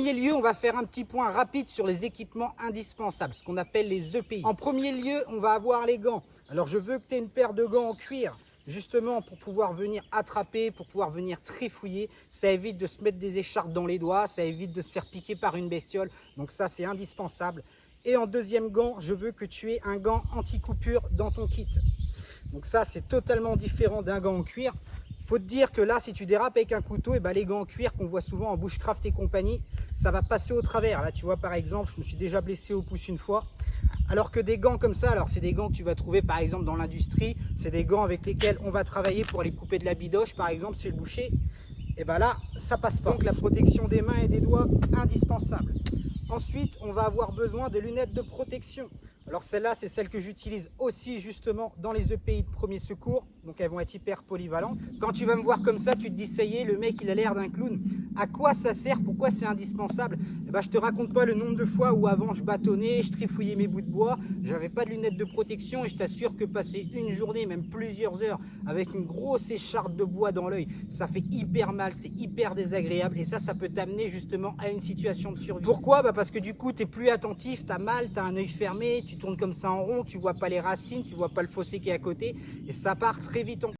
En premier lieu, on va faire un petit point rapide sur les équipements indispensables, ce qu'on appelle les EPI. En premier lieu, on va avoir les gants. Alors, je veux que tu aies une paire de gants en cuir, justement pour pouvoir venir attraper, pour pouvoir venir trifouiller. Ça évite de se mettre des écharpes dans les doigts, ça évite de se faire piquer par une bestiole. Donc ça, c'est indispensable. Et en deuxième gant, je veux que tu aies un gant anti-coupure dans ton kit. Donc ça, c'est totalement différent d'un gant en cuir. Faut te dire que là, si tu dérapes avec un couteau, et ben les gants en cuir qu'on voit souvent en bushcraft et compagnie, ça va passer au travers. Là, tu vois, par exemple, je me suis déjà blessé au pouce une fois. Alors que des gants comme ça, alors c'est des gants que tu vas trouver par exemple dans l'industrie, c'est des gants avec lesquels on va travailler pour aller couper de la bidoche, par exemple, chez le boucher. Et ben là, ça passe pas. Donc la protection des mains et des doigts, indispensable. Ensuite, on va avoir besoin de lunettes de protection. Alors celle-là, c'est celle que j'utilise aussi justement dans les EPI de premier secours. Donc elles vont être hyper polyvalentes. Quand tu vas me voir comme ça, tu te dis ça y est, le mec il a l'air d'un clown. À quoi ça sert? Pourquoi c'est indispensable? Eh ben, je te raconte pas le nombre de fois où avant je bâtonnais, je trifouillais mes bouts de bois, j'avais pas de lunettes de protection et je t'assure que passer une journée, même plusieurs heures avec une grosse écharpe de bois dans l'œil, ça fait hyper mal, c'est hyper désagréable et ça peut t'amener justement à une situation de survie. Pourquoi? Bah parce que du coup tu es plus attentif, tu as mal, tu as un œil fermé, tu tournes comme ça en rond, tu vois pas les racines, tu vois pas le fossé qui est à côté et ça part très vite en